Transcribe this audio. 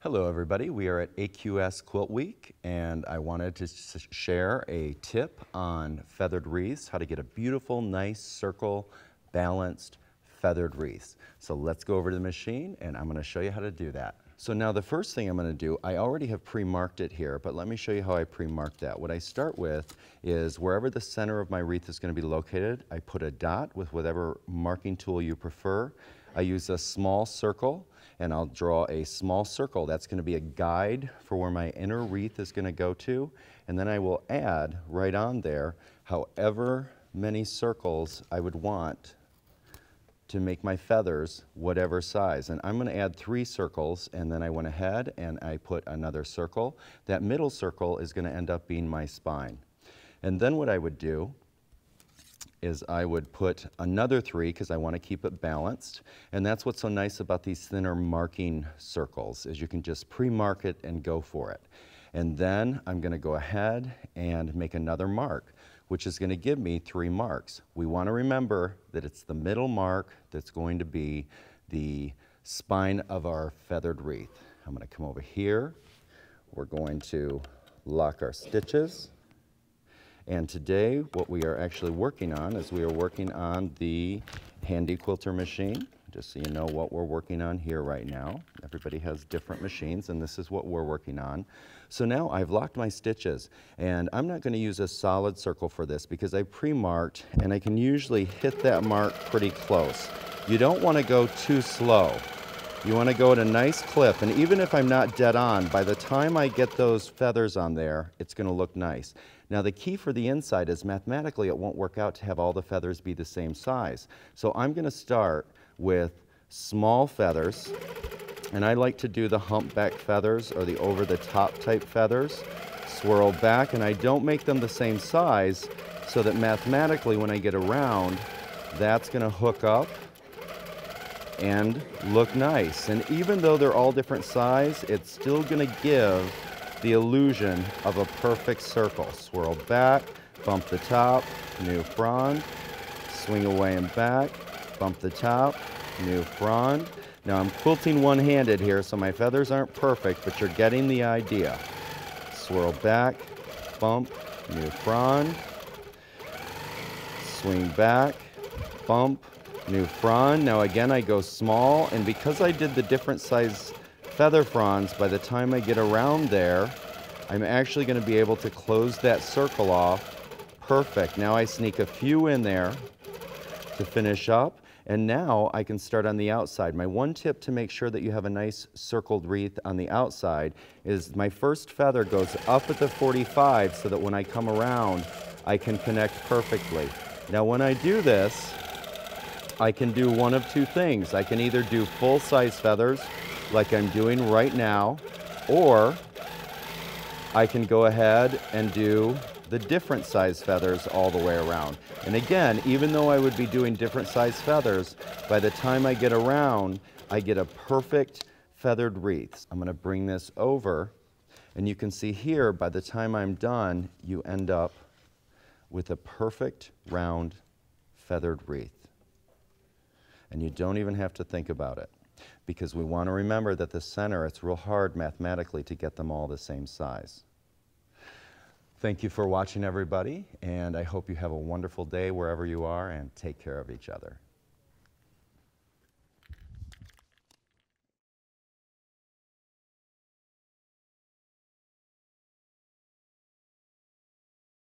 Hello everybody, we are at AQS QuiltWeek and I wanted to share a tip on feathered wreaths, how to get a beautiful, nice, circle, balanced feathered wreaths. So let's go over to the machine and I'm going to show you how to do that. So now the first thing I'm going to do, I already have pre-marked it here, but let me show you how I pre-marked that. What I start with is wherever the center of my wreath is going to be located, I put a dot with whatever marking tool you prefer. I use a small circle and I'll draw a small circle. That's going to be a guide for where my inner wreath is going to go to. And then I will add right on there however many circles I would want to make my feathers whatever size. And I'm going to add 3 circles, and then I went ahead and I put another circle. That middle circle is going to end up being my spine. And then what I would do is I would put another 3 because I want to keep it balanced. And that's what's so nice about these thinner marking circles, is you can just pre-mark it and go for it. And then I'm going to go ahead and make another mark, which is going to give me 3 marks. We want to remember that it's the middle mark that's going to be the spine of our feathered wreath. I'm going to come over here. We're going to lock our stitches. And today what we are actually working on is we are working on the handy quilter machine, just so you know what we're working on here right now. Everybody has different machines and this is what we're working on. So now I've locked my stitches and I'm not going to use a solid circle for this because I pre-marked and I can usually hit that mark pretty close. You don't want to go too slow. You want to go at a nice clip, and even if I'm not dead on, by the time I get those feathers on there, it's going to look nice. Now the key for the inside is mathematically it won't work out to have all the feathers be the same size. So I'm going to start with small feathers, and I like to do the humpback feathers or the over the top type feathers. Swirl back, and I don't make them the same size so that mathematically when I get around, that's going to hook up and look nice. And even though they're all different size, it's still going to give the illusion of a perfect circle. Swirl back, bump the top, new frond, swing away and back, bump the top, new frond. Now I'm quilting one-handed here, so my feathers aren't perfect, but you're getting the idea. Swirl back, bump, new frond, swing back, bump, new frond. Now again I go small, and because I did the different size feather fronds, by the time I get around there I'm actually going to be able to close that circle off perfect. Now I sneak a few in there to finish up, and now I can start on the outside. My one tip to make sure that you have a nice circled wreath on the outside is my first feather goes up at the 45 so that when I come around I can connect perfectly. Now when I do this, I can do one of 2 things. I can either do full-size feathers like I'm doing right now, or I can go ahead and do the different size feathers all the way around. And again, even though I would be doing different size feathers, by the time I get around, I get a perfect feathered wreath. I'm going to bring this over, and you can see here, by the time I'm done, you end up with a perfect round feathered wreath. And you don't even have to think about it, because we want to remember that the center, it's real hard mathematically to get them all the same size. Thank you for watching, everybody, and I hope you have a wonderful day wherever you are, and take care of each other.